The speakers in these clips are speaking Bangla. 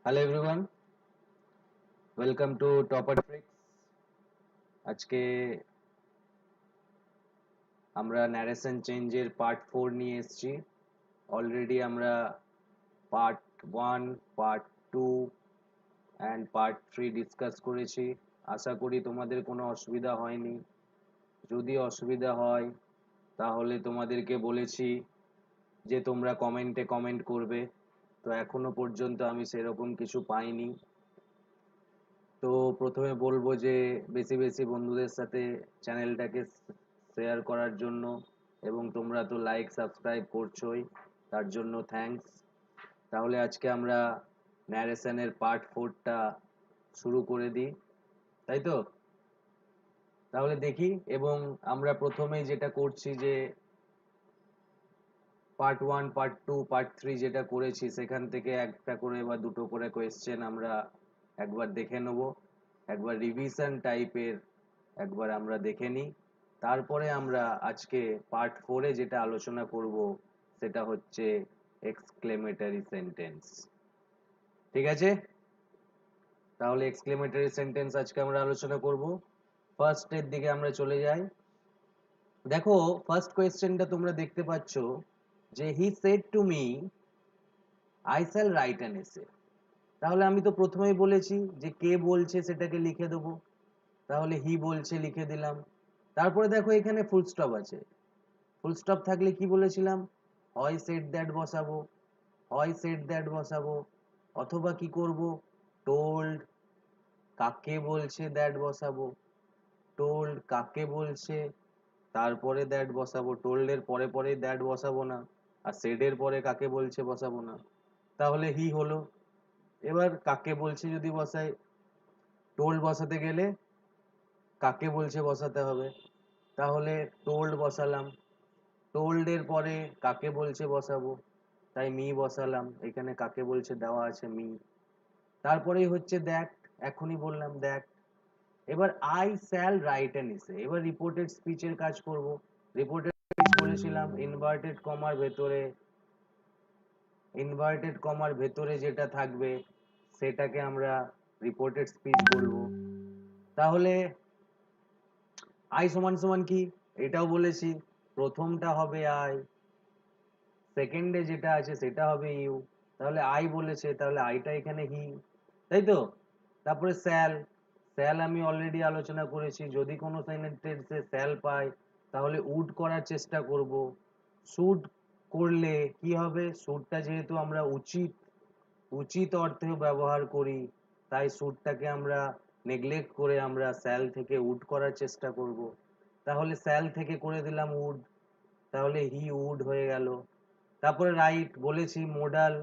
Hello everyone, welcome to topper tricks. আজকে আমরা ন্যারেশন চেঞ্জের পার্ট 4 নিয়ে এসেছি। অলরেডি আমরা part 1, part 2 and part 3 discuss করেছি। আশা করি তোমাদের কোনো অসুবিধা হয়নি। যদি অসুবিধা হয় তাহলে তোমাদেরকে বলেছি যে তোমরা কমেন্টে কমেন্ট করবে। তো এখনো পর্যন্ত আমি সেরকম কিছু পাইনি। তো প্রথমে বলবো যে বেশি বেশি বন্ধুদের সাথে চ্যানেলটাকে শেয়ার করার জন্য, এবং তোমরা তো লাইক সাবস্ক্রাইব করছোই, তার জন্য থ্যাঙ্কস। তাহলে আজকে আমরা ন্যারেশনের পার্ট 4টা শুরু করে দিই, তাই তো? তাহলে দেখি। এবং আমরা প্রথমেই যেটা করছি যে পার্ট 1, পার্ট 2, পার্ট 3 যেটা করেছি সেখান থেকে একটা করে বা দুটো করে কোয়েশ্চেন আমরা একবার দেখে নেব, একবার রিভিশন টাইপের একবার আমরা দেখে নিই। তারপরে আমরা আজকে পার্ট 4-এ যেটা আলোচনা করব সেটা হচ্ছে এক্সক্লেমেটরি সেন্টেন্স। ঠিক আছে? তাহলে এক্সক্লেমেটরি সেন্টেন্স আজকে আমরা আলোচনা করব। ফার্স্টের দিকে আমরা চলে যাই। দেখো, ফার্স্ট কোয়েশ্চেনটা তোমরা দেখতে পাচ্ছ যে he said to me I shall write an এসে। তাহলে আমি তো প্রথমেই বলেছি যে কে বলছে সেটাকে লিখে দেবো। তাহলে হি বলছে, লিখে দিলাম। তারপরে দেখো এখানে ফুল স্টপ আছে। ফুল স্টপ থাকলে কি বলেছিলাম? হয় সেড দ্যাট বসাবো, হয় সেড দ্যাট বসাবো, অথবা কি করব, টোল্ড কাকে বলছে দ্যাট বসাবো, টোল্ড কাকে বলছে তারপরে দ্যাট বসাবো। টোল্ড এর পরে পরে দ্যাট বসাবো না, আর সেড এর পরে কাকে বলছে বসাবো না। তাহলে হি হলো। এবার কাকে বলছে যদি বসাই, টোল্ড বসাতে গেলে কাকে বলছে বসাতে হবে। তাহলে টোল্ড বসালাম, টোল্ড এর পরে কাকে বলছে বসাবো, তাই মি বসালাম। এখানে কাকে বলছে দেওয়া আছে মি। তারপরেই হচ্ছে দ্যাট, এখনই বললাম দ্যাট। এবার আই শ্যাল রাইট অ্যান এসে। এবার রিপোর্টেড স্পিচের কাজ করব। রিপোর্টেড স্পিচ বলেছিলাম ইনভার্টেড কমার ভেতরে যেটা থাকবে সেটাকে আমরা রিপোর্টেড স্পিচ বলবো। তাহলে আই সমান সমান কি, এটাও বলেছি, প্রথমটা হবে আই, সেকেন্ডে যেটা আছে সেটা হবে ইউ। তাহলে আই বলেছে, তাহলে আইটা এখানে হি, তাই তো? তারপরে স্যাল, স্যাল আমি অলরেডি আলোচনা করেছি, যদি কোনো সেন্টেন্সে স্যাল পাই তাহলে উড করার চেষ্টা করব। শুড করলে কি হবে, শুডটা যেহেতু আমরা উচিত উচিত অর্থেও ব্যবহার করি, তাই শুডটাকে আমরা নেগলেক্ট করে আমরা স্যাল থেকে উড করার চেষ্টা করব। তাহলে স্যাল থেকে করে দিলাম উড, তাহলে হি উড হয়ে গেল। তারপরে রাইট বলেছি মোডাল,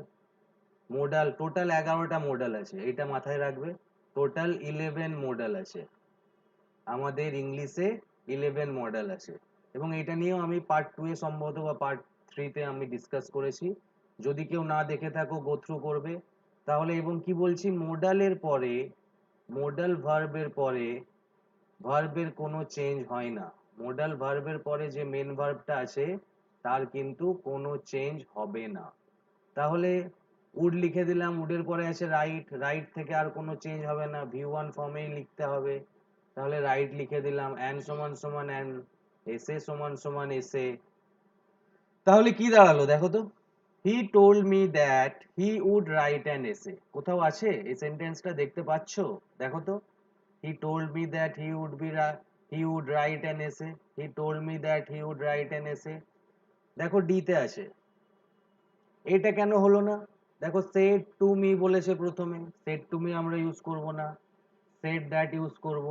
মোডাল টোটাল 11টা মোডাল আছে, এটা মাথায় রাখবে। টোটাল 11 মোডাল আছে আমাদের ইংলিশে, 11 মডেল আছে। এবং এটা নিয়েও আমি পার্ট 2 এ সম্ভবত বা পার্ট 3 তে আমি ডিসকাস করেছি। যদি কেউ না দেখে থাকো গো থ্রু করবে। তাহলে এবং কি বলছি, মোডালের পরে, মোডাল ভার্বের পরে ভার্বের কোনো চেঞ্জ হয় না। মোডাল ভার্বের পরে যে মেন ভার্বটা আছে তার কিন্তু কোনো চেঞ্জ হবে না। তাহলে উড লিখে দিলাম, উডের পরে আছে রাইট, রাইট থেকে আর কোনো চেঞ্জ হবে না, V1 ফর্মেই লিখতে হবে। তাহলে রাইট লিখে দিলাম, অ্যান সমান সমান অ্যান, এসে সমান সমান এসে। তাহলে কি দাঁড়ালো দেখো তো, he told me that he would write an essay. কোথাও আছে এই সেন্টেন্সটা, দেখতে পাচ্ছো? দেখো তো, he told me that he would write an essay, he told me that he would write an essay. দেখো ডিতে আছে, এটা কেন হলো না? দেখো সেড টু মি বলেছে প্রথমে, সেড টু মি আমরা ইউজ করব না, সেড দ্যাট ইউজ করব।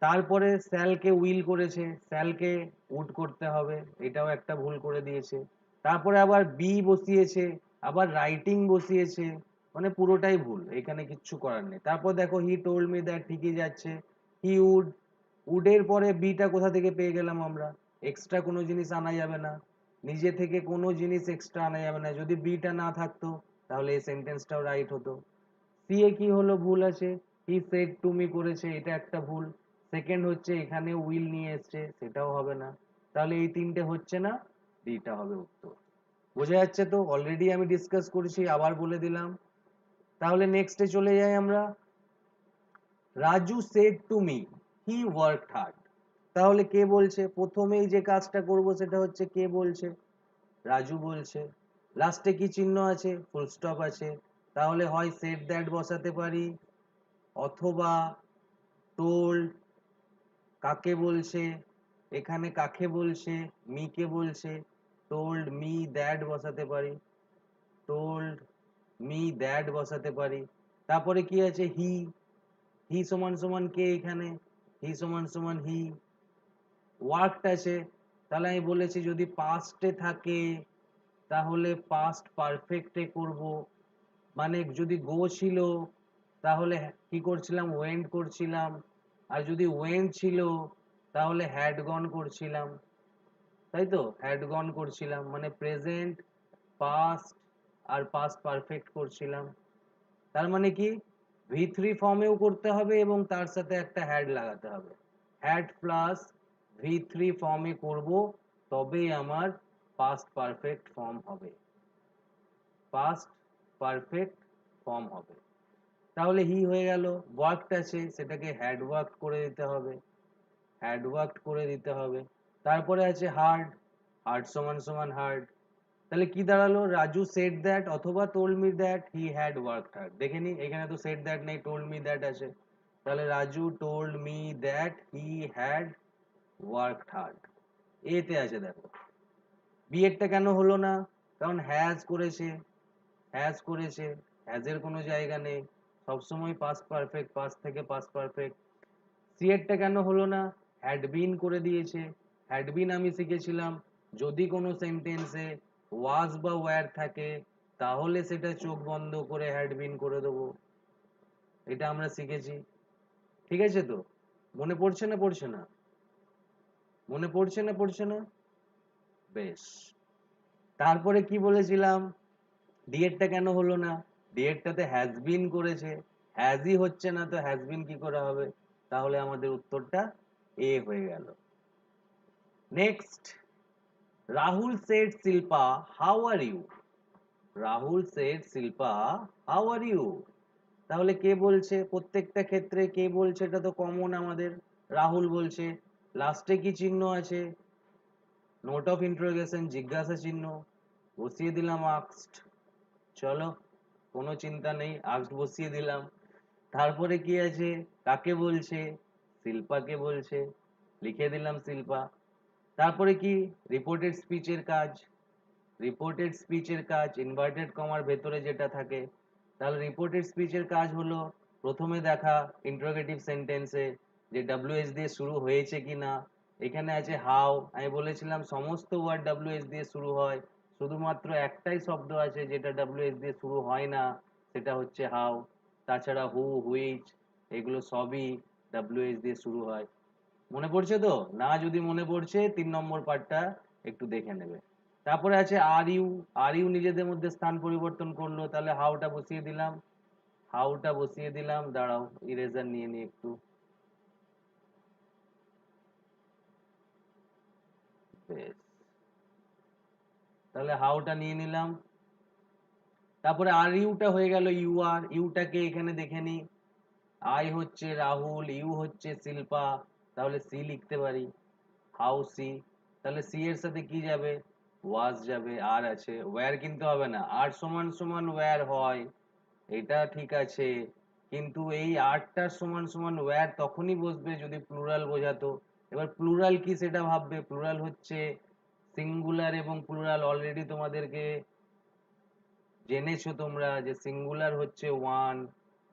তারপরে স্যালকে উইল করেছে, স্যালকে উড করতে হবে, এটাও একটা ভুল করে দিয়েছে। তারপরে আবার বি বসিয়েছে, আবার রাইটিং বসিয়েছে, মানে পুরোটাই ভুল, এখানে কিচ্ছু করার নেই। তারপর দেখো হি টোল্ড মি দ্যাট, ঠিকই যাচ্ছে। হি উড, উডের পরে বিটা কোথা থেকে পেয়ে গেলাম আমরা? এক্সট্রা কোনো জিনিস আনা যাবে না, নিজে থেকে কোনো জিনিস এক্সট্রা আনা যাবে না। যদি বিটা না থাকতো তাহলে এই সেন্টেন্সটাও রাইট হতো। সি এ কি হলো, ভুল আছে, হি সেড টু মি করেছে, এটা একটা ভুল। সেকেন্ড হচ্ছে এখানে উইল নিয়ে এসছে, সেটাও হবে না। তাহলে এই তিনটে হচ্ছে না, ডিটা হবে উত্তর। বোঝা যাচ্ছে তো? অলরেডি আমি ডিসকাস করেছি, আবার বলে দিলাম। তাহলে নেক্সটে চলে যাই আমরা। Raju said to me he worked hard. তাহলে কে বলছে? প্রথমেই যে কাজটা করব সেটা হচ্ছে কে বলছে? রাজু বলছে। লাস্টে কি চিহ্ন আছে? ফুল স্টপ আছে। তাহলে হয় সেড দ্যাট বসাতে পারি, অথবা টোল্ড। কাকে বলছে? এখানে কাকে বলছে? মি কে বলছে। টোল্ড মি দ্যাট বসাতে পারি, টোল্ড মি দ্যাট বসাতে পারি। তারপরে কি আছে? হি। হি সমান সমান কে এখানে? হি সমান সমান হি। ওয়ার্কড আছে, তাহলে আমি বলেছি যদি পাস্টে থাকে তাহলে পাস্ট পারফেক্টে করব। মানে যদি গো ছিল তাহলে কি করছিলাম? ওয়েন্ট করছিলাম। আর যদি ওয়েন্ট ছিল তাহলে হ্যাড গন করছিলাম, তাই তো? হ্যাড গন করছিলাম, মানে প্রেজেন্ট, পাস্ট আর পাস্ট পারফেক্ট করছিলাম। তার মানে কি ভি3 ফর্মেও করতে হবে এবং তার সাথে একটা হ্যাড লাগাতে হবে। হ্যাড প্লাস ভি3 ফর্মে করব, তবেই আমার পাস্ট পারফেক্ট ফর্ম হবে, পাস্ট পারফেক্ট ফর্ম হবে। তাহলে হি হয়ে গেল। ওয়ার্কড আছে, সেটাকে হ্যাড ওয়ার্কড করে দিতে হবে, হ্যাড ওয়ার্কড করে দিতে হবে। তারপরে আছে হার্ড, হার্ড সমান সমান হার্ড। তাহলে কি দাঁড়ালো? রাজু সেড দ্যাট অথবা told me that he had worked hard. দেখে নি, এখানে তো সেড দ্যাট নেই, টোল্ড মি দ্যাট আছে। তাহলে Raju told me that he had worked hard. এতে আছে দেখো। বি এরটা কেন হলো না? কারণ হ্যাজ করেছে, হ্যাজ করেছে, হ্যাজের কোনো জায়গা নেই, সবসময় পাস্ট পারফেক্ট, পাস্ট থেকে পাস্ট পারফেক্ট। সি এরটা কেন হলো না? হ্যাড বিন করে দিয়েছে। হ্যাড বিন আমি শিখেছিলাম যদি কোনো সেন্টেন্সে ওয়াজ বা ওয়্যার থাকে তাহলে সেটা চোখ বন্ধ করে হ্যাড বিন করে দেবো, এটা আমরা শিখেছি। ঠিক আছে তো? মনে পড়ছে না পড়ছে না? মনে পড়ছে না পড়ছে না? বেশ। তারপরে কি বলেছিলাম? ডি এরটা কেন হলো না? ডি এরটাতে হ্যাজ বিন করেছে, হ্যাজই হচ্ছে না, তো হ্যাজ বিন কি করে হবে? তাহলে আমাদের উত্তরটা এ হয়ে গেল। Next, Rahul said Shilpa how are you. Rahul said Shilpa how are you. তাহলে কে বলছে? প্রত্যেকটা ক্ষেত্রে কে বলছে এটা তো কমন আমাদের, রাহুল বলছে। লাস্টে কি চিহ্ন আছে? নোট অফ ইন্টারোগেশন, জিজ্ঞাসা চিহ্ন, বসিয়ে দিলাম আস্কড। চলো, কোনো চিন্তা নেই, আস্কড বসিয়ে দিলাম। তারপরে কি আছে? কাকে বলছে? শিল্পাকে বলছে, লিখে দিলাম শিল্পা। তারপরে কি? রিপোর্টেড স্পিচের কাজ। রিপোর্টেড স্পিচের কাজ ইনভার্টেড কমার ভেতরে যেটা থাকে। তাহলে রিপোর্টেড স্পিচের কাজ হলো প্রথমে দেখা ইন্টারোগেটিভ সেন্টেন্সে যে ডব্লিউএস দিয়ে শুরু হয়েছে কিনা। এখানে আছে হাউ, আমি বলেছিলাম সমস্ত ওয়ার্ড ডব্লিউএস দিয়ে শুরু হয়, শুধুমাত্র একটাই শব্দ আছে যেটা ডব্লিউএস দিয়ে শুরু হয় না, সেটা হচ্ছে হাউ। তাছাড়া হু, হুইচ, এগুলো সবই ডব্লিউএস দিয়ে শুরু হয়। মনে পড়ছে তো? না যদি মনে পড়ছে 3 নম্বর পার্টটা একটু দেখে নেবে। তারপরে আছে আর ইউ। আর ইউ নিজেদের মধ্যে স্থান পরিবর্তন করলো, তাহলে হাউটা বসিয়ে দিলাম, হাউটা বসিয়ে দিলাম। দাঁড়াও, ইরেজার নিয়ে নি একটু। বেশ, তাহলে হাউটা নিয়ে নিলাম। তারপরে আর ইউটা হয়ে গেল ইউ আর। ইউটাকে এখানে দেখে নি, আই হচ্ছে রাহুল, ইউ হচ্ছে শিল্পা, তাহলে সি লিখতে পারি, হাউ সি। তাহলে সি এর সাথে কি যাবে? ওয়াজ যাবে, আর আছে। ওয়্যার কিন্তু হবে না, আর সমান সমান ওয়্যার হয়, এটা ঠিক আছে, কিন্তু এই আরটার সমান সমান ওয়্যার তখনই বসবে যদি প্লুরাল বোঝাতো। এবার প্লুরাল কি সেটা ভাববে। প্লুরাল হচ্ছে সিঙ্গুলার এবং প্লুরাল অলরেডি তোমাদেরকে জেনেছো তোমরা যে সিঙ্গুলার হচ্ছে ওয়ান,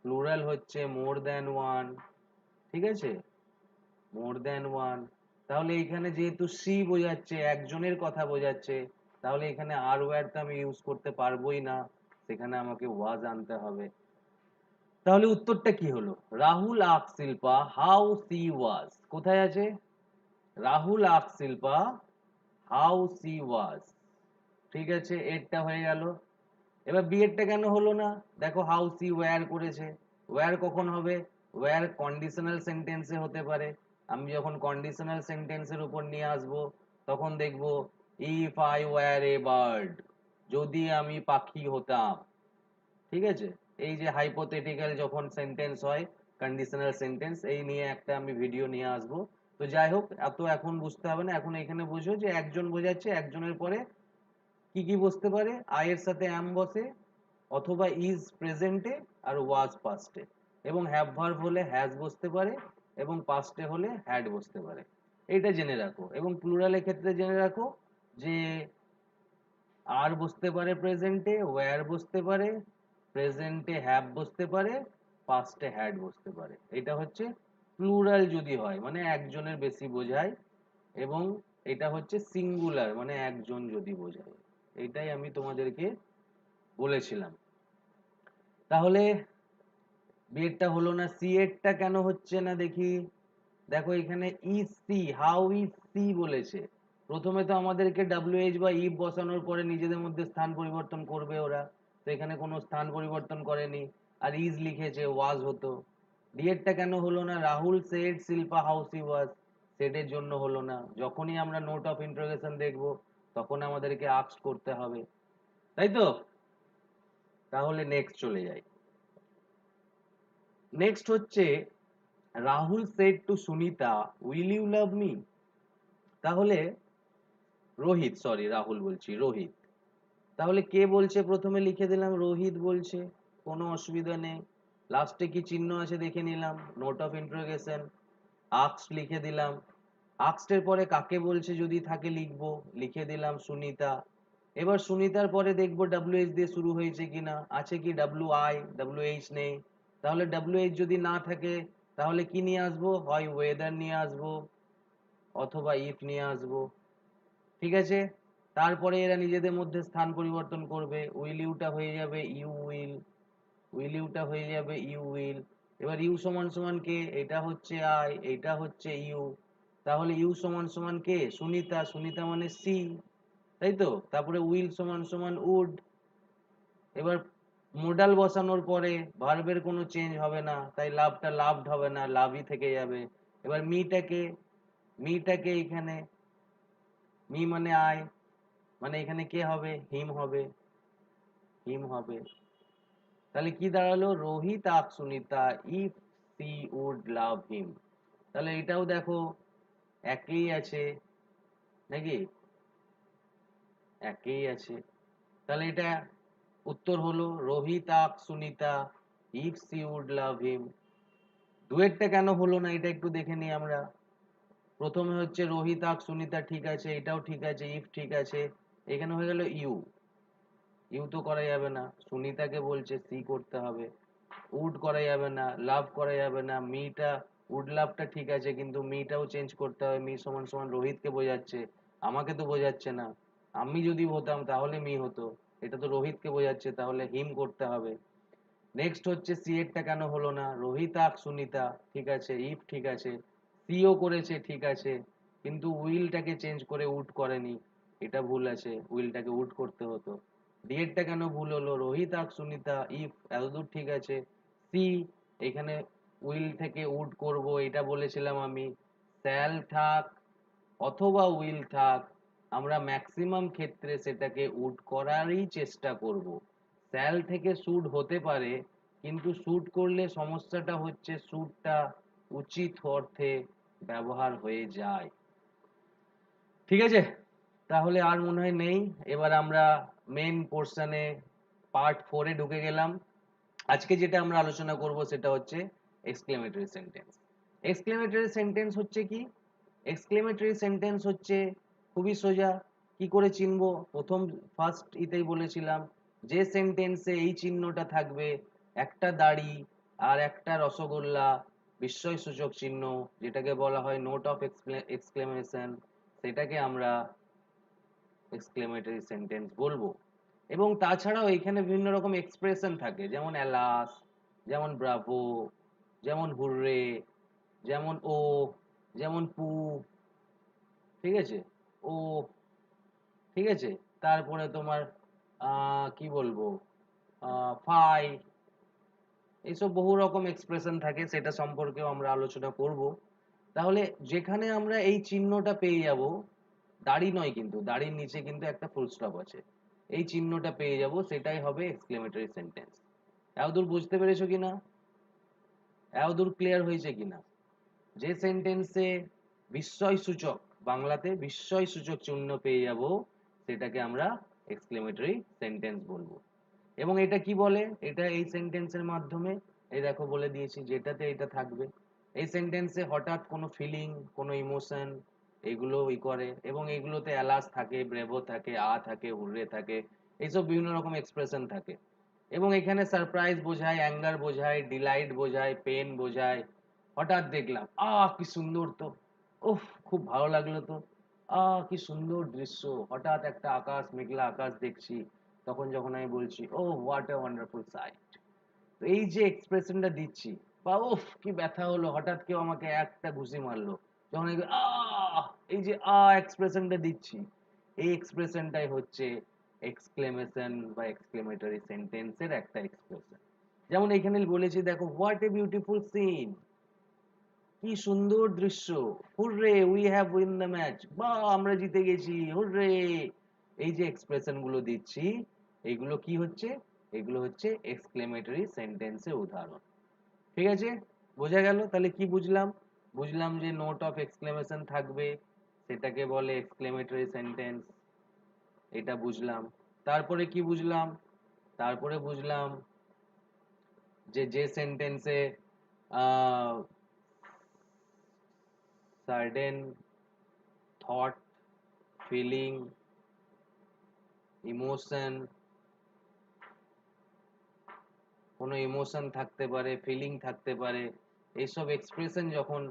প্লুরাল হচ্ছে মোর দ্যান ওয়ান। ঠিক আছে? More than one. তাহলে এখানে যেহেতু সি বোঝাচ্ছে, একজনের কথা বোঝাচ্ছে, তাহলে এখানে আর ওয়্যার তো আমি ইউজ করতে পারবোই না, সেখানে আমাকে ওয়াজ আনতে হবে। তাহলে উত্তরটা কি হলো? রাহুল আক শিল্পা হাউ সি ওয়াজ। কোথায় আছে? রাহুল আক শিল্পা হাউ সি ওয়াজ। ঠিক আছে, এরটা হয়ে গেল। এবার বি এরটা কেন হলো না? দেখো হাউ সি ওয়্যার করেছে। ওয়্যার কখন হবে? ওয়্যার কন্ডিশনাল সেন্টেন্সে হতে পারে। আমি যখন কন্ডিশনাল সেন্টেন্সের উপর নিয়ে আসব তখন দেখব if I were a bird, যদি আমি পাখি হতাম। ঠিক আছে? এই যে হাইপোথেটিক্যাল যখন সেন্টেন্স হয়, কন্ডিশনাল সেন্টেন্স, এই নিয়ে একটা আমি ভিডিও নিয়ে আসবো। তো যাই হোক, এত এখন বুঝতে হবে না, এখন এখানে বুঝো যে একজন বোঝাচ্ছে, একজনের পরে কি কি বসতে পারে, আই এর সাথে অ্যাম বসে, অথবা ইজ প্রেজেন্টে আর ওয়াজ পাস্টে, এবং হ্যাভ ভার্ব হলে হ্যাজ বসতে পারে, এবং পাস্টে হলে হ্যাড বসতে পারে। এইটা জেনে রাখো। এবং প্লুরালের ক্ষেত্রে জেনে রাখো যে আর বসতে পারে প্রেজেন্টে, ওয়্যার বসতে পারে, প্রেজেন্টে হ্যাভ বসতে পারে, পাস্টে হ্যাড বসতে পারে। এটা হচ্ছে প্লুরাল যদি হয়, মানে একজনের বেশি বোঝায়, এবং এটা হচ্ছে সিঙ্গুলার মানে একজন যদি বোঝায়। এটাই আমি তোমাদেরকে বলেছিলাম। তাহলে বি এরটা হলো না, সি এরটা কেন হচ্ছে না দেখি। দেখো এখানে is she, how is she বলেছে। প্রথমে তো আমাদেরকে ডাব্লিউএইচ বা ইফ বসানোর পরে নিজেদের মধ্যে স্থান পরিবর্তন করবে ওরা, তো এখানে কোনো স্থান পরিবর্তন করেনি, আর ইজ লিখেছে, ওয়াজ হতো। ডি এরটা কেন হলো না, Rahul said Shilpa how she was, সেটের জন্য হলো না। যখনই আমরা নোট অফ ইন্টারোগেশন দেখবো তখন আমাদেরকে আস্ক করতে হবে, তাই তো? তাহলে নেক্সট চলে যাই। নেক্সট হচ্ছে Rahul said to Sunita will you love me. তাহলে রোহিত, সরি রাহুল বলছি, রোহিত। তাহলে কে বলছে, প্রথমে লিখে দিলাম রোহিত বলছে, কোনো অসুবিধা নেই। লাস্টে কি চিহ্ন আছে দেখে নিলাম, নোট অফ ইন্টারোগেশন, আস্কড লিখে দিলাম। আস্কড এর পরে কাকে বলছে যদি থাকে লিখবো, লিখে দিলাম সুনিতা। এবার সুনিতার পরে দেখবো ডাব্লিউএইচ দিয়ে শুরু হয়েছে কিনা, আছে কি ডাব্লিউ আই, ডাব্লিউএইচ নেই। তাহলে ডাব্লিউএইচ যদি না থাকে তাহলে কি নিয়ে আসবো, হয় ওয়েদার নিয়ে আসবো অথবা ইফ নিয়ে আসবো, ঠিক আছে? তারপরে এরা নিজেদের মধ্যে স্থান পরিবর্তন করবে, উইল ইউটা হয়ে যাবে ইউ উইল, উইল ইউটা হয়ে যাবে ইউ উইল। এবার ইউ সমান সমান কে, এটা হচ্ছে আই, এটা হচ্ছে ইউ। তাহলে ইউ সমান সমান কে, সুনিতা, সুনিতা মানে সি, তাই তো? তারপরে উইল সমান সমান উড। এবার মোডাল বসানোর পরে ভার্বের কোনো চেঞ্জ হবে না, তাই লাভটা লাভড হবে না, লাভই থেকে যাবে। এবার মিটাকে, মিটাকে এখানে, মি মানে আই, মানে এখানে কে হবে, হিম হবে, হিম হবে। তাহলে কি দাঁড়ালো, রোহিত আক Sunita if she would love him. তাহলে এটাও দেখো একই আছে নাকি, একই আছে। তাহলে এটা উত্তর হলো রোহিত আক Sunita if she would love him. ডুয়েটটা কেন হলো না এটা একটু দেখে নিই আমরা। প্রথমে হচ্ছে রোহিত আক সুনিতা, ঠিক আছে, এটাও ঠিক আছে, ইফ ঠিক আছে। এখানে হয়ে গেল ইউ, ইউ তো করা যাবে না, সুনিতাকে বলছে সি করতে হবে। উড করা যাবে না, লাভ করা যাবে না, মিটা, উড লাভটা ঠিক আছে কিন্তু মিটাও চেঞ্জ করতে হবে, মি সমান সমান রোহিতকে বোঝাচ্ছে, আমাকে তো বোঝাচ্ছে না। আমি যদি হতাম তাহলে মি হতো, এটা তো রোহিতকে বোঝাচ্ছে, তাহলে হিম করতে হবে। নেক্সট হচ্ছে সি এরটা কেন হলো না, রোহিত আক সুনিতা, ঠিক আছে, ইফ ঠিক আছে, সিও করেছে ঠিক আছে, কিন্তু উইলটাকে চেঞ্জ করে উড করেনি, এটা ভুল আছে, উইলটাকে উড করতে হতো। ডি এরটা কেন ভুল হলো, রোহিত আক সুনিতা ইফ এতদূর ঠিক আছে, সি, এখানে উইল থেকে উড করব এটা বলেছিলাম আমি। শ্যাল থাক অথবা উইল থাক, আমরা ম্যাক্সিমাম ক্ষেত্রে সেটাকে উড করারই চেষ্টা করব। শ্যাল থেকে শুড হতে পারে, কিন্তু শুড করলে সমস্যাটা হচ্ছে শুডটা উচিত অর্থে ব্যবহার হয়ে যায়, ঠিক আছে? তাহলে আর মনে হয় নেই। এবার আমরা মেন পোর্শনে, পার্ট 4-এ ঢুকে গেলাম। আজকে যেটা আমরা আলোচনা করব সেটা হচ্ছে এক্সক্লেমেটরি সেন্টেন্স। এক্সক্লেমেটরি সেন্টেন্স হচ্ছে কি, এক্সক্লেমেটরি সেন্টেন্স হচ্ছে খুবই সোজা। কি করে চিনবো, প্রথম ফার্স্ট ইতেই বলেছিলাম যে সেন্টেন্সে এই চিহ্নটা থাকবে, একটা দাড়ি আর একটা রসগোল্লা, বিস্ময়সূচক চিহ্ন, যেটাকে বলা হয় নোট অফ এক্সক্লেমেশন, সেটাকে আমরা এক্সক্লেমেটরি সেন্টেন্স বলবো। এবং তাছাড়াও এখানে বিভিন্ন রকম এক্সপ্রেশন থাকে, যেমন অ্যালাস, যেমন ব্রাভো, যেমন হুররে, যেমন ও, যেমন পু, ঠিক আছে, ও, ঠিক আছে। তারপরে তোমার কি বলবো, ফাই, এইসব বহু রকম এক্সপ্রেশন থাকে, সেটা সম্পর্কেও আমরা আলোচনা করব। তাহলে যেখানে আমরা এই চিহ্নটা পেয়ে যাব, দাড়ি নয় কিন্তু, দাড়ির নিচে কিন্তু একটা ফুল স্টপ আছে, এই চিহ্নটা পেয়ে যাব, সেটাই হবে এক্সক্লেমেটরি সেন্টেন্স। এতদূর বুঝতে পেরেছো কিনা? এতদূর ক্লিয়ার হয়েছে কিনা? যে সেন্টেন্সে বিস্ময় সূচক, বাংলাতে বিস্ময় সূচক চিহ্ন পেয়ে যাব, সেটাকে আমরা এক্সক্লেমেটরি সেন্টেন্স বলবো। এবং এটা কি বলে, এটা এই সেন্টেন্সের মাধ্যমে, এই দেখো বলে দিয়েছি যেটাতে এটা থাকবে। এই সেন্টেন্সে হঠাৎ কোনো ফিলিং, কোনো ইমোশন, এগুলো করে, এবং এগুলোতে অ্যালাস থাকে, ব্রেভো থাকে, থাকে, হুররে থাকে, এইসব বিভিন্ন রকম এক্সপ্রেশন থাকে। এবং এখানে সারপ্রাইজ বোঝায়, অ্যাঙ্গার বোঝায়, ডিলাইট বোঝায়, পেন বোঝায়। হঠাৎ দেখলাম, কি সুন্দর তো, উফ খুব ভালো লাগলো তো, কি সুন্দর দৃশ্য, হঠাৎ একটা আকাশ, মেঘলা আকাশ দেখছি, তখন যখন আমি বলছি ও হোয়াট এ ওয়ান্ডারফুল সাইট। তো এই যে এক্সপ্রেশনটা দিচ্ছি, বা উফ কি ব্যথা হলো, হঠাৎ কেউ আমাকে একটা ঘুষি মারলো, যখন এই যে এক্সপ্রেশনটা দিচ্ছি, এই এক্সপ্রেশনটাই হচ্ছে এক্সক্লেমেশন বা এক্সক্লেমেটরি সেন্টেন্সের একটা এক্সপ্রেশন। যেমন এখানে বলেছি দেখো, হোয়াট এ বিউটিফুল সিন, কি সুন্দর দৃশ্য, hurray we have win the match, বা আমরা জিতে গেছি, হুররে। এই যে এক্সপ্রেশন গুলো দিচ্ছি, এগুলো কি হচ্ছে, এগুলো হচ্ছে এক্সক্লেমেটরি সেন্টেন্সের উদাহরণ। ঠিক আছে, বোঝা গেল? তাহলে কি বুঝলাম? বুঝলাম যে নোট অফ এক্সক্লেমেশন থাকবে, সেটাকে বলে এক্সক্লেমেটরি সেন্টেন্স, এটা বুঝলাম। তারপরে কি বুঝলাম? তারপরে বুঝলাম যে যে সেন্টেন্সে সার্টেন থট, ফিলিং, ইমোশন, কোনো ইমোশন থাকতে পারে, ফিলিং থাকতে পারে, এইসব এক্সপ্রেশন যখন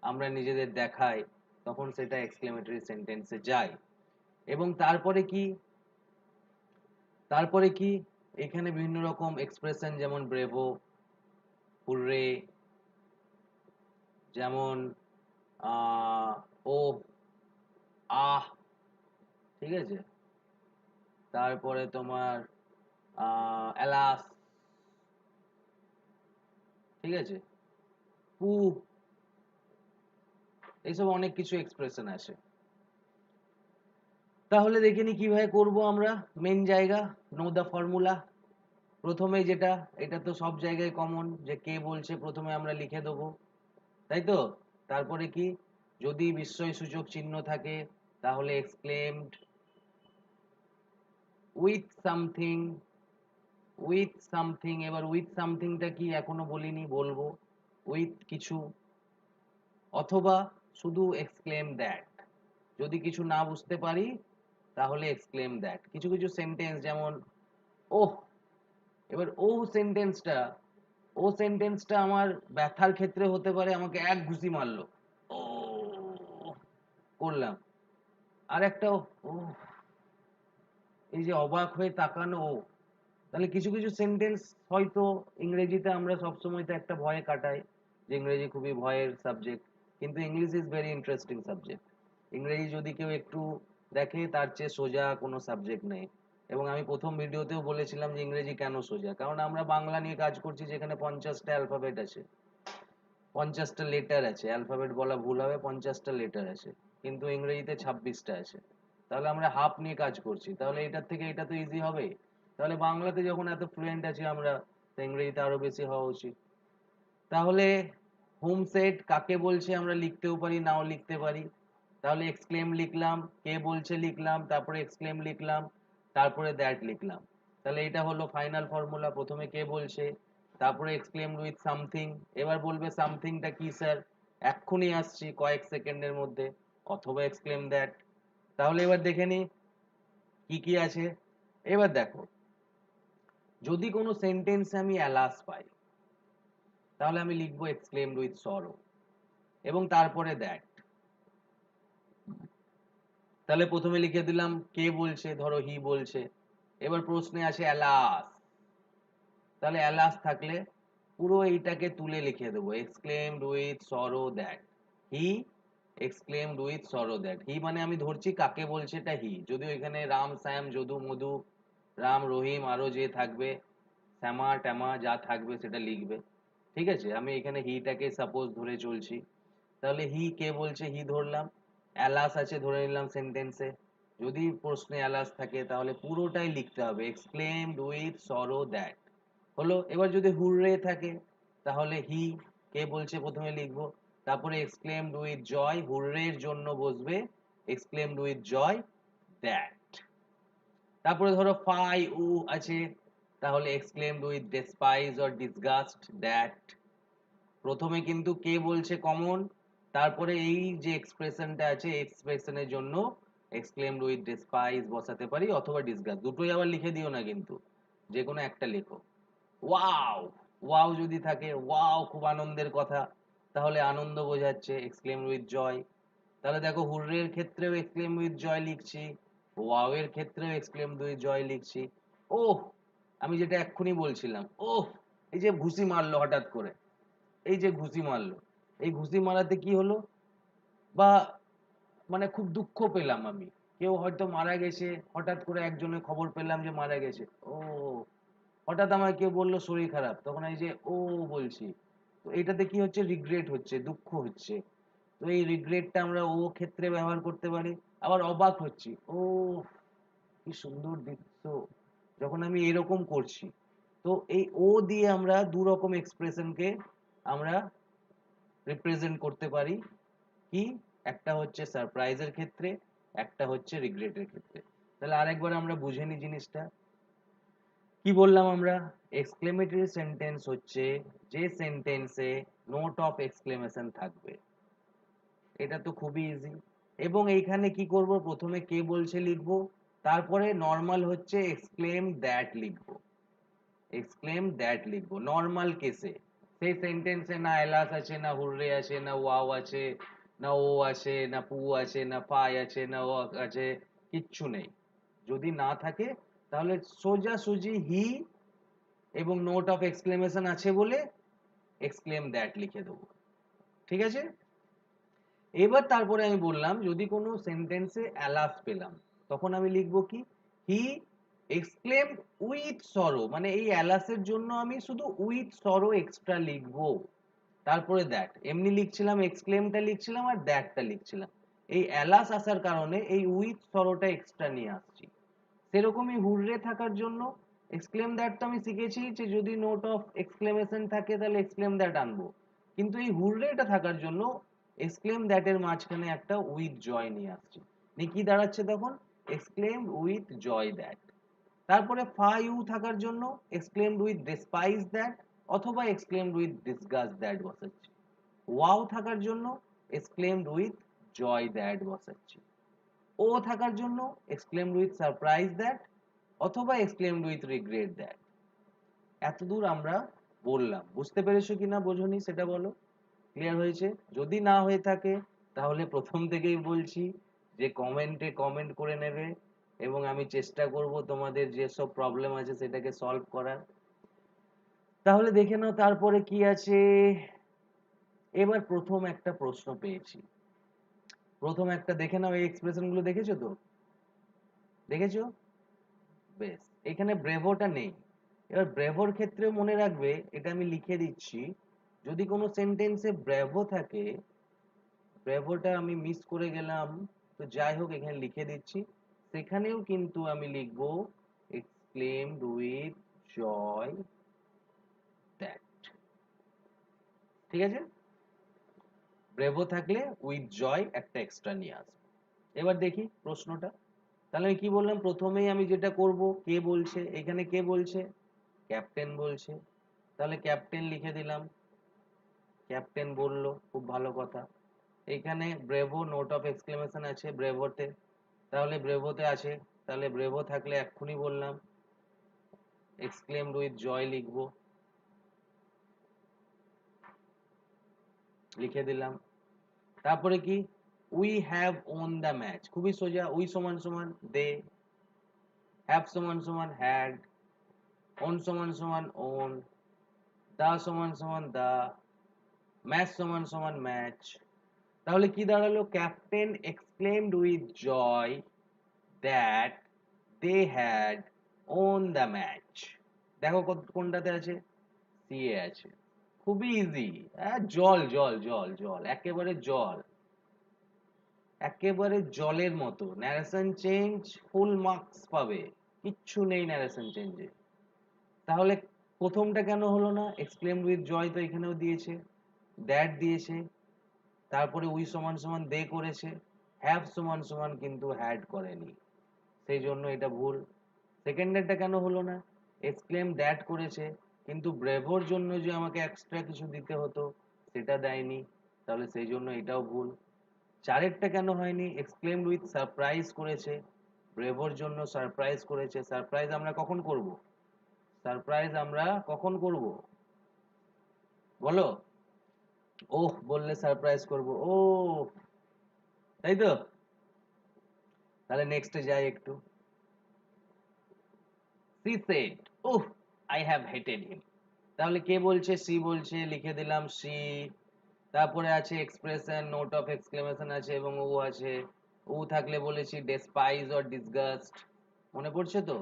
আমরা নিজেদের দেখাই, তখন সেটা এক্সক্লেমেটরি সেন্টেন্সে যায়। এবং তারপরে কি, তারপরে কি, এখানে বিভিন্ন রকম এক্সপ্রেশন, যেমন ব্রেভো, হুররে, যেমন ও, আহ, ঠিক আছে, তারপরে তোমার অ্যালাস, ঠিক আছে, পু, এইসব অনেক কিছু এক্সপ্রেশন আসে। তাহলে দেখে নি কিভাবে করব আমরা। মেন জায়গা, নো দা ফর্মুলা। প্রথমে যেটা, এটা তো সব জায়গায় কমন, যে কে বলছে প্রথমে আমরা লিখে দেবো, তাই তো? তারপরে কি, যদি বিস্ময় সূচক চিহ্ন থাকে, তাহলে exclaimed with something, with something. এবার উইথ সামথিংটা কি এখনো বলিনি, বলবো। উইথ কিছু, অথবা শুধু এক্সক্লেম দ্যাট। যদি কিছু না বুঝতে পারি, তাহলে এক্সক্লেম দ্যাট। কিছু কিছু সেন্টেন্স, যেমন ওহ, এবার ও সেন্টেন্সটা আমার ব্যথার ক্ষেত্রে হতে পারে, আমাকে এক ঘুষি মারলো, ও করলাম। আর একটা ও, এই যে অবাক হয়ে তাকানো, ও। তাহলে কিছু কিছু সেন্টেন্স হয়তো ইংরেজিতে আমরা সবসময় তো একটা ভয়ে কাটাই, যে ইংরেজি খুবই ভয়ের সাবজেক্ট, কিন্তু English is very interesting subject. ইংরেজি যদি কেউ একটু দেখে, তার চেয়ে সোজা কোনো সাবজেক্ট নেই। এবং আমি প্রথম ভিডিওতেও বলেছিলাম যে ইংরেজি কেন সোজা, কারণ আমরা বাংলা নিয়ে কাজ করছি, যেখানে 50টা অ্যালফাবেট আছে, 50টা লেটার আছে, অ্যালফাবেট বলা ভুল হবে, 50টা লেটার আছে, কিন্তু ইংরেজিতে 26টা আছে। তাহলে আমরা হাফ নিয়ে কাজ করছি, তাহলে এটার থেকে এটা তো ইজি হবে। তাহলে বাংলাতে যখন এত ফ্লুয়েন্ট আছি আমরা, তো ইংরেজিতে আরো বেশি হওয়া উচিত। তাহলে হোম সেট কাকে বলছে আমরা লিখতেও পারি, নাও লিখতে পারি। তাহলে এক্সক্লেম লিখলাম, কে বলছে লিখলাম, তারপরে এক্সক্লেম লিখলাম, তারপরে দ্যাট লিখলাম। তাহলে এটা হলো ফাইনাল ফর্মুলা। প্রথমে কে বলছে, তারপরে এক্সক্লেম উইথ সামথিং। এবার বলবে সামথিংটা কি স্যার, এক্ষুনি আসছি কয়েক সেকেন্ডের মধ্যে, অথবা এক্সক্লেম দ্যাট। তাহলে এবার দেখে নি কি কি আছে। এবার দেখো, যদি কোনো সেন্টেন্সে আমি অ্যালাস পাই, তাহলে আমি লিখবো এক্সক্লেমড উইথ সরো, এবং তারপরে দ্যাট। তাহলে প্রথমে লিখে দিলাম কে বলছে, ধরো হি বলছে। এবার প্রশ্নে আসে অ্যালাস, তাহলে অ্যালাস থাকলে পুরো এইটাকে তুলে লিখে দেবো, exclaimed with sorrow that he, exclaimed with sorrow that he. মানে আমি ধরছি কাকে বলছে, এটা হি, যদিও এখানে রাম, শ্যাম, যদু, মধু, রাম, রহিম, আরো যে থাকবে, শ্যামা ট্যামা যা থাকবে সেটা লিখবে। ঠিক আছে, আমি এখানে হিটাকে সাপোজ ধরে চলছি। তাহলে হি কে বলছে, হি ধরলাম। অ্যালাস আছে ধরে নিলাম সেন্টেন্সে। যদি প্রশ্নে অ্যালাস থাকে, তাহলে পুরোটাই লিখতে হবে এক্সক্লেমড উইথ সরো দ্যাট। হলো। এবার যদি হুররে থাকে তাহলে হি, কে বলছে প্রথমে লিখবো, তারপরে এক্সক্লেমড উইথ জয়, হুররের জন্য বসবে এক্সক্লেমড উইথ জয় দ্যাট। তারপরে ধরো ফাই উ আছে, তাহলে exclaimed with despise or disgust that. প্রথমে কিন্তু কে বলছে কমন, তারপরে এই যে এক্সপ্রেশনটা আছে এক্সপ্রেশনের জন্য এক্সক্লেমড উইথ ডেসপাইজ বসাতে পারি অথবা ডিসগাস্ট, দুটোই আবার লিখে দিও না কিন্তু, যে কোনো একটা লেখো। ওয়াও, ওয়াও যদি থাকে, ওয়াও খুব আনন্দের কথা, তাহলে আনন্দ বোঝাচ্ছে এক্সক্লেম উইথ জয়। তাহলে দেখো হুররের ক্ষেত্রেও এক্সক্লেম উইথ জয় লিখছি, ওয়াও এর ক্ষেত্রেও এক্সক্লেম উইথ জয় লিখছি। ওহ, আমি যেটা এক্ষুনি বলছিলাম, ওহ, এই যে ঘুষি মারলো হঠাৎ করে, এই যে ঘুষি মারলো, এই ঘুষি মারাতে কি হলো, বা মানে খুব দুঃখ পেলাম আমি, কেউ হয়তো মারা গেছে, হঠাৎ করে একজনের খবর পেলাম যে মারা গেছে, ও হঠাৎ আমায় কেউ বললো শরীর খারাপ, তখন এই যে ও বলছি, তো এটাতে কি হচ্ছে, রিগ্রেট হচ্ছে, দুঃখ হচ্ছে। তো এই রিগ্রেটটা আমরা ও ক্ষেত্রে ব্যবহার করতে পারি। আবার অবাক হচ্ছি, ও কি সুন্দর দৃশ্য, যখন আমি এরকম করছি। তো এই ও দিয়ে আমরা দু রকম এক্সপ্রেশনকে আমরা রিপ্রেজেন্ট করতে পারি। কি, একটা হচ্ছে সারপ্রাইজের ক্ষেত্রে, একটা হচ্ছে রিগ্রেটের ক্ষেত্রে। তাহলে আরেকবার আমরা বুঝে নিই জিনিসটা। কি বললাম আমরা, এক্সক্লেমেটরি সেন্টেন্স হচ্ছে যে সেন্টেন্সে নোট অফ এক্সক্লেমেশন থাকবে। এটা তো খুবই ইজি। এবং এইখানে কি করব, প্রথমে কে বলছে লিখবো, তারপরে নর্মাল হচ্ছে এক্সক্লেম দ্যাট লিখবো, এক্সক্লেম দ্যাট লিখবো নর্মাল কেসে। সেই সেন্টেন্সে না এলাস আছে, না হুররে আছে, না ওয়াও আছে, না ও আছে, না পু আছে, না ফাই আছে, না ও আছে, কিচ্ছু নেই। যদি না থাকে তাহলে সোজাসুজি হি এবং নোট অফ এক্সক্লেমেশন আছে বলে এক্সক্লেম দ্যাট লিখে দেবো। ঠিক আছে। এবার তারপরে আমি বললাম যদি কোনো সেন্টেন্সে অ্যালাস পেলাম, তখন আমি লিখবো কি, হি এক্সক্লেম উইথ সরো, মানে এই অ্যালাসের জন্য আমি শুধু উইথ সরো এক্সট্রা লিখবো। তারপরে দ্যাট, এমনি লিখছিলাম, এক্সক্লেমটা লিখছিলাম আর দ্যাটটা লিখছিলাম, এই অ্যালাস আসার কারণে এই উইথ সরোটা এক্সট্রা নিয়ে আসছি। সেরকমই হুররে থাকার জন্য এক্সক্লেম দ্যাট তো আমি শিখেছি যে যদি নোট অফ এক্সক্লেমেশন থাকে তাহলে এক্সক্লেম দ্যাট আনবো, কিন্তু এই হুররেটা থাকার জন্য এক্সক্লেম দ্যাট এর মাঝখানে একটা উইথ জয় নিয়ে আসছি। নিয়ে কি দাঁড়াচ্ছে তখন, এক্সক্লেম উইথ জয় দ্যাট। তারপরে ফা ইউ থাকার জন্য এক্সক্লেমড উইথ ডিসপাইজ দ্যাট অথবা এক্সক্লেমড উইথ ডিসগাস্ট দ্যাট বসাচ্ছি। ওয়াও থাকার জন্য এক্সক্লেমড উইথ জয় দ্যাট বসাচ্ছি। ও থাকার জন্য এক্সক্লেমড উইথ সারপ্রাইজ দ্যাট অথবা এক্সক্লেমড উইথ রিগ্রেট দ্যাট। এতদূর আমরা বললাম, বুঝতে পেরেছো কিনা বোঝনি সেটা বলো, ক্লিয়ার হয়েছে? যদি না হয়ে থাকে তাহলে প্রথম থেকেই বলছি যে কমেন্টে কমেন্ট করে নেবে, এবং আমি চেষ্টা করব তোমাদের যেসব প্রবলেম আছে সেটাকে সলভ করার। তাহলে দেখে নাও তারপরে কি আছে। এবার প্রথম একটা প্রশ্ন পেয়েছি, প্রথম একটা দেখে নাও, এই এক্সপ্রেশন গুলো দেখেছো তো, দেখেছো? বেশ, এখানে ব্রেভোটা নেই। এবার ব্রেভোর ক্ষেত্রে মনে রাখবে, এটা আমি লিখে দিচ্ছি, যদি কোনো সেন্টেন্সে ব্রেভো থাকে, ব্রেভোটা আমি মিস করে গেলাম, তো যাই হোক এখানে লিখে দিচ্ছি, সেখানেও কিন্তু আমি লিখব এক্সক্লেমড উইথ জয় দ্যাট। ঠিক আছে, ব্রেভো থাকলে উইথ জয় একটা এক্সট্রা নিয়ে আসবো। এবার দেখি প্রশ্নটা। তাহলে আমি কি বললাম, প্রথমেই আমি যেটা করব, কে বলছে, এখানে কে বলছে, ক্যাপ্টেন বলছে, তাহলে ক্যাপ্টেন লিখে দিলাম, ক্যাপ্টেন বললো, খুব ভালো কথা। এখানে ব্রেভো নোট অফ এক্সক্লেমেশন আছে ব্রেভোতে, তাহলে ব্রেভোতে আছে, তাহলে ব্রেভো থাকলে এক্ষুনি বললাম এক্সক্লেমড উইথ জয় লিখবো, লিখে দিলাম। তারপরে কি, we have won the match, খুবই সোজা, উই সমান সমান দে, হ্যাভ সমান সমান হ্যাড, ওন সমান সমান ওন, দা সমান সমান দা, ম্যাচ সমান সমান ম্যাচ। তাহলে কি দাঁড়ালো, captain exclaimed with joy that they had won the match. দেখো কোনটাতে আছে, সি এ আছে, খুবই ইজি। জল জল জল জল, একেবারে জল, একেবারে জলের মতো। ন্যারেশন চেঞ্জ ফুল মার্কস পাবে, কিচ্ছু নেই ন্যারেশন চেঞ্জে। তাহলে প্রথমটা কেন হলো না? এক্সক্লেমড উইথ জয় তো এখানেও দিয়েছে, দ্যাট দিয়েছে, তারপরে উই সমান সমান দে করেছে, হ্যাভ সমান সমান কিন্তু হ্যাড করেনি, সেই জন্য এটা ভুল। সেকেন্ডেরটা কেন হলো না? এক্সক্লেম দ্যাট করেছে, কিন্তু ব্রেভোর জন্য যে আমাকে এক্সট্রা কিছু দিতে হতো সেটা দেয়নি, তাহলে সেই জন্য এটাও ভুল। চারেরটা কেন হয়নি? এক্সক্লেমড উইথ সারপ্রাইজ করেছে, ব্রেভোর জন্য সারপ্রাইজ করেছে। সারপ্রাইজ আমরা কখন করব? সারপ্রাইজ আমরা কখন করব বলো? ওহ বললে সারপ্রাইজ করব, ও তাই তো। তাহলে নেক্সটে যাই একটু। She said, oh I have hated him. তাহলে কে বলছে? সি বলছে, লিখে দিলাম সি। তারপরে আছে এক্সপ্রেশন, নোট অফ এক্সক্লেমেশন আছে এবং ও আছে। ও থাকলে বলেছি ডেসপাইজ অর ডিসগাস্ট, মনে পড়ছে তো?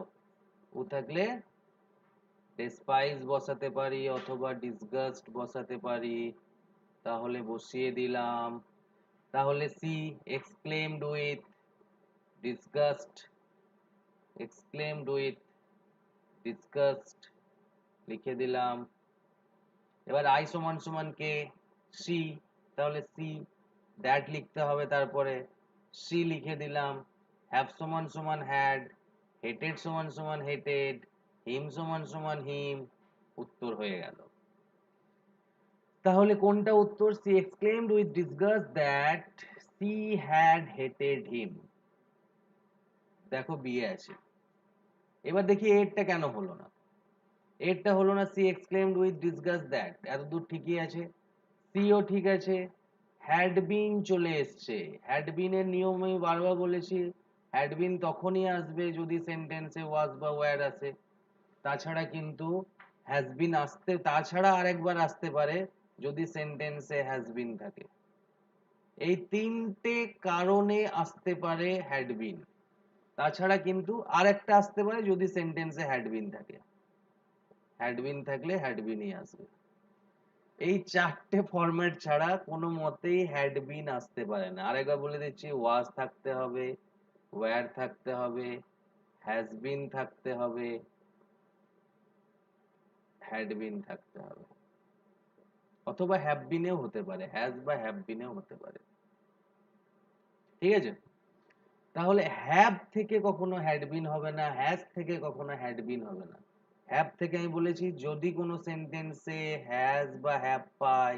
ও থাকলে ডেসপাইজ বসাতে পারি অথবা ডিসগাস্ট বসাতে পারি, তাহলে বসিয়ে দিলাম। তাহলে she exclaimed with disgust, exclaimed with disgust লিখে দিলাম। এবার আই সমান সমান কে? সি, তাহলে সি দ্যাট লিখতে হবে, তারপরে সি লিখে দিলাম। হ্যাভ সমান সমান হ্যাড, হেটেড সমান সমান হেটেড, হিম সমান সমান হিম, উত্তর হয়ে গেল। তাহলে কোনটা উত্তর? She exclaimed with disgust that she had hated him. দেখো বিয়ে আছে। এবার দেখি এরটা কেন হলো না? এরটা হলো না, she exclaimed with disgust that, এতদূর ঠিকই আছে, সিও ঠিক আছে। হ্যাড বিন চলে এসছে, হ্যাড বিন এর নিয়ম আমি বারবার বলেছি, হ্যাড বিন তখনই আসবে যদি সেন্টেন্সে ওয়াজ বা ওয়্যার আসে, তাছাড়া কিন্তু হ্যাজ বিন আসতে, তাছাড়া আরেকবার আসতে পারে যদি সেন্টেন্সে হ্যাজ বিন থাকে। এই তিনটে কারণে আসতে পারে হ্যাড বিন, তাছাড়া কিন্তু আরেকটা আসতে পারে যদি সেন্টেন্সে হ্যাড বিন থাকে। হ্যাড বিন থাকলে হ্যাড বিনই আসবে। এই চারটে ফরম্যাট ছাড়া কোনো মতেই হ্যাড বিন আসতে পারে না। আরেকবার বলে দিচ্ছি, ওয়াজ থাকতে হবে, ওয়্যার থাকতে হবে, হ্যাজ বিন থাকতে হবে, হ্যাড বিন থাকতে হবে, অথবা হ্যাভ বিনেও হতে পারে, হ্যাজ বা হ্যাভ বিনেও হতে পারে। ঠিক আছে? তাহলে হ্যাভ থেকে কখনো হ্যাড বিন হবে না, হ্যাজ থেকে কখনো হ্যাড বিন হবে না। হ্যাভ থেকে আমি বলেছি যদি কোনো সেন্টেন্সে হ্যাজ বা হ্যাভ পাই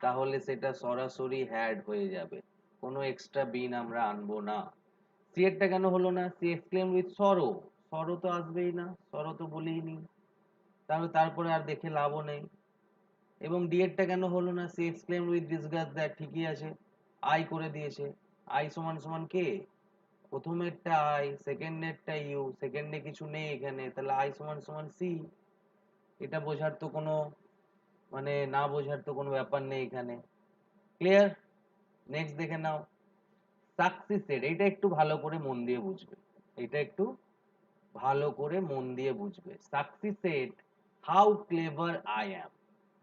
তাহলে সেটা সরাসরি হ্যাড হয়ে যাবে, কোনো এক্সট্রা বিন আমরা আনবো না। সি এরটা কেন হলো না? সি এক্সক্লেম উইথ সরো, সরো তো আসবেই না, সরো তো বলেই নি, তাহলে তারপরে আর দেখে লাভও নেই। এবং ডি এরটা কেন হলো না? She exclaim with disgust that, ঠিকই আছে, আই করে দিয়েছে। আই সমান সমান কে? প্রথমেরটা আই, সেকেন্ডেরটা ইউ, সেকেন্ডে কিছু নেই এখানে, তাহলে আই সমান সমান সি। এটা বোঝার তো কোনো মানে না বোঝার তো কোনো ব্যাপার নেই এখানে। ক্লিয়ার? নেক্সট দেখে নাও। সাকসিসেড, এটা একটু ভালো করে মন দিয়ে বুঝবে, এটা একটু ভালো করে মন দিয়ে বুঝবে। সাকসিসেড হাউ ক্লেভার আই অ্যাম,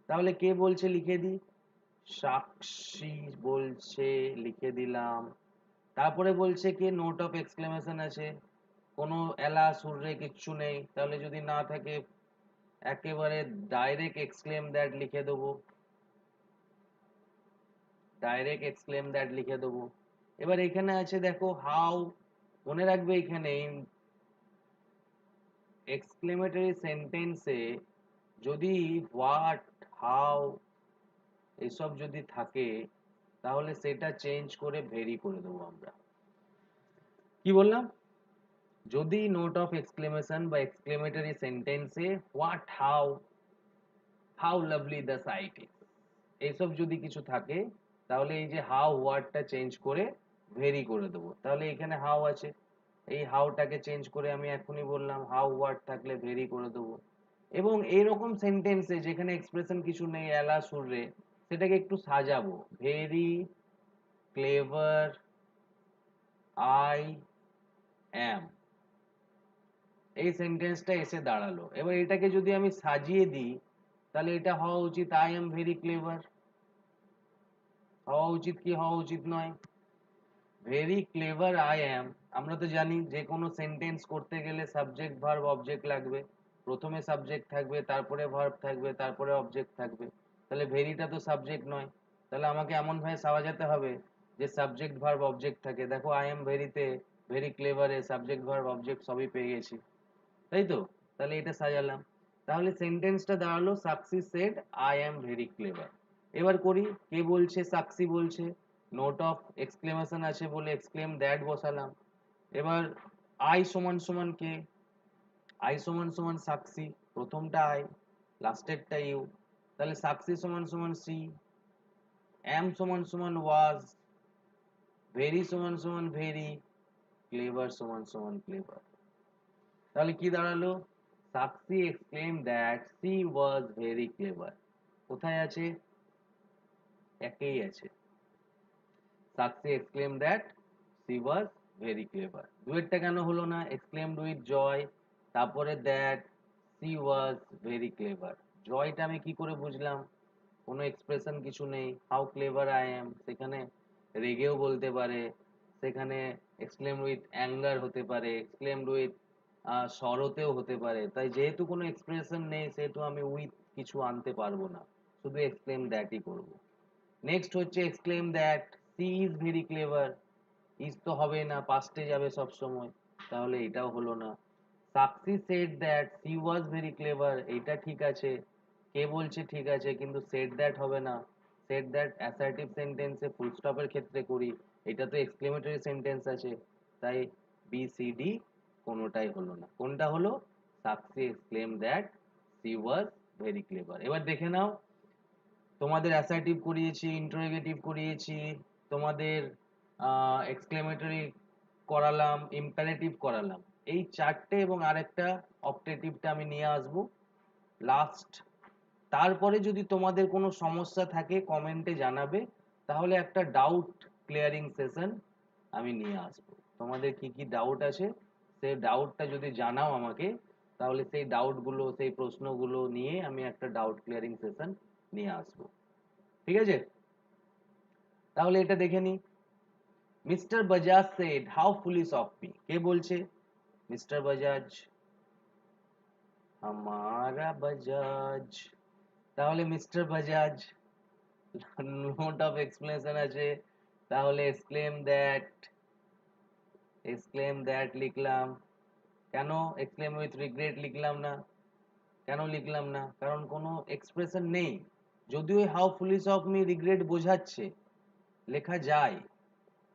তাহলে কে বলছে লিখে দি? সাক্ষী বলছে, লিখে দিলাম। তারপরে বলছে কি নোট অফ এক্সক্লেমেশন আছে, কোনো এলা সুররে কিচ্ছু নেই, তাহলে যদি না থাকে একেবারে ডাইরেক্ট এক্সক্লেম দ্যাট লিখে দেবো, ডাইরেক্ট এক্সক্লেম দ্যাট লিখে দেবো। এবার এখানে আছে দেখো হাউ, মনে রাখবে এখানে এক্সক্লেমেটরি সেন্টেন্সে যদি হোয়াট, হাউ এসব যদি থাকে তাহলে সেটা চেঞ্জ করে ভেরি করে দেবো আমরা। কি বললাম? যদি নোট অফ এক্সক্লেমেশন বা এক্সক্লেমেটরি সেন্টেন্সে what, how, how lovely the sight is, এইসব যদি কিছু থাকে তাহলে এই যে হাউ ওয়ার্ডটা চেঞ্জ করে ভেরি করে দেবো। তাহলে এখানে হাউ আছে, এই হাউটাকে চেঞ্জ করে আমি এখনই বললাম হাউ ওয়ার্ড থাকলে ভেরি করে দেবো। এবং এইরকম সেন্টেন্সে যেখানে এক্সপ্রেশন কিছু নেই এলা সুররে, সেটাকে একটু সাজাবো, ভেরি ক্লেভার আই অ্যাম, এই সেন্টেন্সটা এসে দাঁড়ালো। এবার এটাকে যদি আমি সাজিয়ে দিই তাহলে এটা হওয়া উচিত আই এম ভেরি ক্লেভার, হওয়া উচিত কি হওয়া উচিত নয়? Very clever I am. আমরা তো জানি যে কোনো সেন্টেন্স করতে গেলে সাবজেক্ট ভার্ব অবজেক্ট লাগবে, প্রথমে সাবজেক্ট থাকবে, তারপরে ভার্ব থাকবে, তারপরে অবজেক্ট থাকবে। তাহলে ভেরিটা তো সাবজেক্ট নয়, তাহলে আমাকে এমন ভাবে সাজাতে হবে যে সাবজেক্ট ভার্ব অবজেক্ট থাকে। দেখো আই এম ভেরিতে ভেরি ক্লেভারে সাবজেক্ট ভার্ব অবজেক্ট সবই পেয়ে গেছি, তাই তো? তাহলে এটা সাজালাম। তাহলে সেন্টেন্সটা দাঁড়ালো Sakshi said I am very clever. এবার করি, কে বলছে? সাকসি বলছে। নোট অফ এক্সক্লেমেশন আছে বলে এক্সক্লেম দ্যাট বসালাম। এবার আই সমান সমান কে? আই সমান সমান সাকসি, প্রথমটা আই, লাস্টেরটা ইউ। তাহলে সাকসি সমান সমান সি, এম সমান সমান ওয়াজ, ভেরি সমান সমান ভেরি, ক্লেভার সমান সমান ক্লেভার। তাহলে কি দাঁড়ালো? Sakshi exclaim that she was very clever. কোথায় আছে? একেই আছে। Sakshi exclaim that she was very clever. ডুয়েটটা কেন হলো না? এক্সক্লেমড উইথ জয়, তারপরে that she was very clever. জয়টা আমি কি করে বুঝলাম? কোনো এক্সপ্রেশন কিছু নেই, হাউ ক্লেভার আই এম, সেখানে রেগেও বলতে পারে, সেখানে এক্সক্লেমড উইথ অ্যাঙ্গার হতে পারে, এক্সক্লেমড উইথ সরতেও হতে পারে। তাই যেহেতু কোনো এক্সপ্রেশন নেই সেহেতু আমি উইথ কিছু আনতে পারবো না, শুধু এক্সক্লেম দ্যাটই করবো। নেক্সট হচ্ছে exclaim that she is very clever. Is তো হবে না, পাস্টে যাবে সব সময়, তাহলে এটাও হলো না। Sakshi said that she was very clever, এইটা ঠিক আছে, কে বলছে ঠিক আছে, কিন্তু সেড দ্যাট হবে না। সেড দ্যাট অ্যাসার্টিভ সেন্টেন্সে ফুল স্টপের ক্ষেত্রে করি, এটা তো এক্সক্লেমেটরি সেন্টেন্স আছে, তাই বি সি ডি কোনোটাই হলো না। কোনটা হলো? Sakshi exclaim that she was very clever. এবার দেখে নাও, তোমাদের অ্যাসার্টিভ করিয়েছি, ইন্টারোগেটিভ করিয়েছি, তোমাদের এক্সক্লেমেটরি করালাম, ইম্পারেটিভ করালাম, এই চারটে এবং আরেকটা অপটেটিভটা আমি নিয়ে আসবো লাস্ট। তারপরে যদি তোমাদের কোনো সমস্যা থাকে কমেন্টে জানাবে, তাহলে একটা ডাউট ক্লিয়ারিং সেশন আমি নিয়ে আসবো। তোমাদের কি কি ডাউট আছে সেই ডাউটটা যদি জানাও আমাকে, তাহলে সেই ডাউটগুলো, সেই প্রশ্নগুলো নিয়ে আমি একটা ডাউট ক্লিয়ারিং সেশন নিয়ে আসবো। ঠিক আছে? তাহলে এটা দেখে নি। Mister Bajaj said how foolish of me, কে বলছে? মিস্টার বাজাজ, हमारा বাজাজ। তাহলে mister Bajaj, note of explanation আছে, তাহলে এক্সক্লেম দ্যাট লিখলাম। কেন এক্সক্লেম উইথ রিগ্রেট লিখলাম না? কেন লিখলাম না? কারণ কোনো এক্সপ্রেশন নেই। যদিও how foolish of me regret বোঝাচ্ছে, লেখা যায়,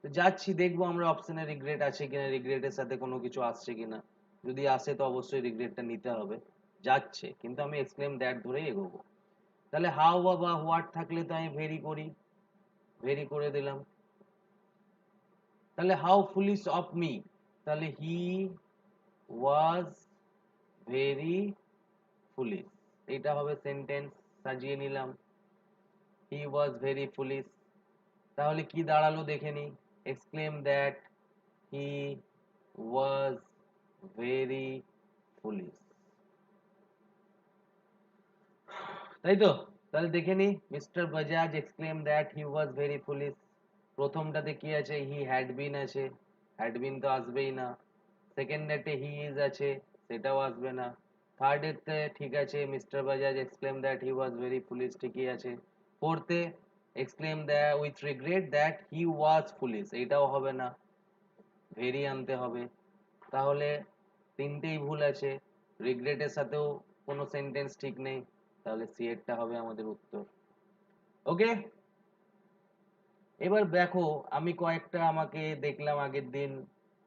তো যাচ্ছি দেখবো আমরা অপশনে রিগ্রেট আছে কিনা, রিগ্রেটের সাথে কোনো কিছু আসছে কিনা। যদি আসে তো অবশ্যই রিগ্রেটটা নিতে হবে। যাচ্ছে, কিন্তু আমি এক্সক্লেম দ্যাট ধরেই এগোবো। তাহলে হাউ বা হোয়াট থাকলে তো আমি ভেরি করি, ভেরি করে দিলাম। তাহলে হাউ ফুলিশ অফ মি, তাহলে হি ওয়াজ ভেরি ফুলিশ, এটা হবে সেন্টেন্স, সাজিয়ে নিলাম। He was very foolish. তাহলে কি দাঁড়ালো দেখে নি। Exclaim that he was very foolish, তাই তো? তাহলে দেখে নি, mister Bajaj exclaim that he was very foolish. প্রথমটাতে কি আছে? হি হ্যাড বিন আছে, হ্যাড বিন তো আসবেই না। সেকেন্ডেতে হি ইজ আছে, সেটাও আসবে না। থার্ডেতে ঠিক আছে, mister Bajaj exclaim that he was very foolish, ঠিকই আছে। ফোর্থে exclaim that with regret that he was foolish, এইটাও হবে না, ভেরি আনতে হবে। তাহলে তিনটেই ভুল আছে, রিগ্রেটের সাথেও কোনো সেন্টেন্স ঠিক নেই, তাহলে সি এরটা হবে আমাদের উত্তর। ওকে, এবার দেখো, আমি কয়েকটা, আমাকে দেখলাম আগের দিন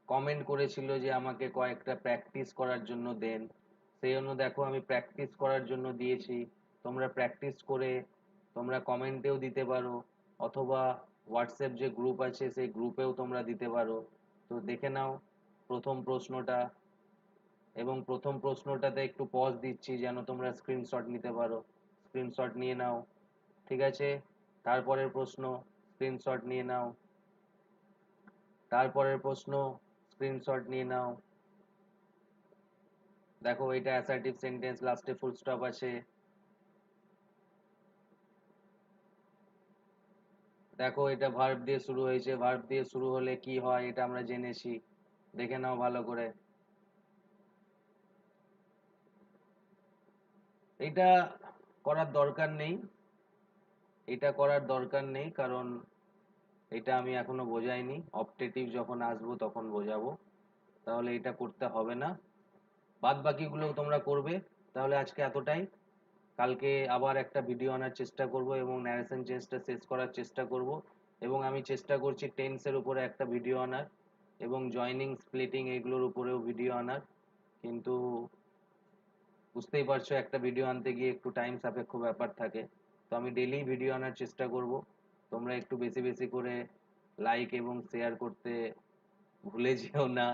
কমেন্ট করেছিল যে আমাকে কয়েকটা প্র্যাকটিস করার জন্য দেন, সেই জন্য দেখো আমি প্র্যাকটিস করার জন্য দিয়েছি। তোমরা প্র্যাকটিস করে তোমরা কমেন্টেও দিতে পারো, অথবা হোয়াটসঅ্যাপ যে গ্রুপ আছে সেই গ্রুপেও তোমরা দিতে পারো। তো দেখে নাও প্রথম প্রশ্নটা, এবং প্রথম প্রশ্নটাতে একটু পজ দিচ্ছি যেন তোমরা স্ক্রিনশট নিতে পারো, স্ক্রিনশট নিয়ে নাও। ঠিক আছে? তারপরের প্রশ্ন, স্ক্রিনশট নিয়ে নাও। তারপরের প্রশ্ন, স্ক্রিনশট নিয়ে নাও। দেখো এটা অ্যাসার্টিভ সেন্টেন্স, লাস্টে ফুল স্টপ আছে। দেখো এটা ভার্ব দিয়ে শুরু হয়েছে, ভার্ব দিয়ে শুরু হলে কি হয় এটা আমরা জেনেছি, দেখে নাও ভালো করে। এটা করার দরকার নেই, এটা করার দরকার নেই, কারণ এটা আমি এখনো বোঝাইনি, অপটেটিভ যখন আসবো তখন বোঝাবো। তাহলে এটা করতে হবে না, বাদ বাকিগুলো তোমরা করবে। তাহলে আজকে এতটাই। কালকে আবার একটা ভিডিও আনার চেষ্টা করব এবং ন্যারেশন চেঞ্জটা শেষ করার চেষ্টা করব, এবং আমি চেষ্টা করছি টেন্সের উপরে একটা ভিডিও আনার এবং জয়নিং স্প্লিটিং এগুলোর উপরেও ভিডিও আনার। কিন্তু বুঝতেই পারছো একটা ভিডিও আনতে গিয়ে একটু টাইম সাপেক্ষ ব্যাপার থাকে। তো আমি ডেইলি ভিডিও আনার চেষ্টা করব। তোমরা একটু বেশি বেশি করে লাইক এবং শেয়ার করতে ভুলে যেও না,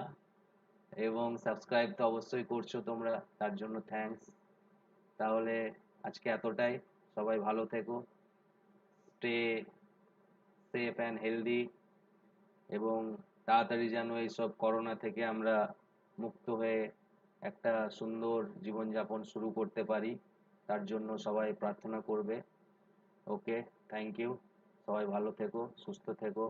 এবং সাবস্ক্রাইব তো অবশ্যই করছো তোমরা, তার জন্য থ্যাঙ্কস। তাহলে আজকে এতটাই। সবাই ভালো থেকো, স্টে সেফ অ্যান্ড হেলদি, এবং তাড়াতাড়ি যেন এইসব করোনা থেকে আমরা মুক্ত হয়ে একটা সুন্দর জীবনযাপন শুরু করতে পারি, তার জন্য সবাই প্রার্থনা করবে। ওকে, থ্যাংক ইউ। সবাই ভালো থেকো, সুস্থ থেকো।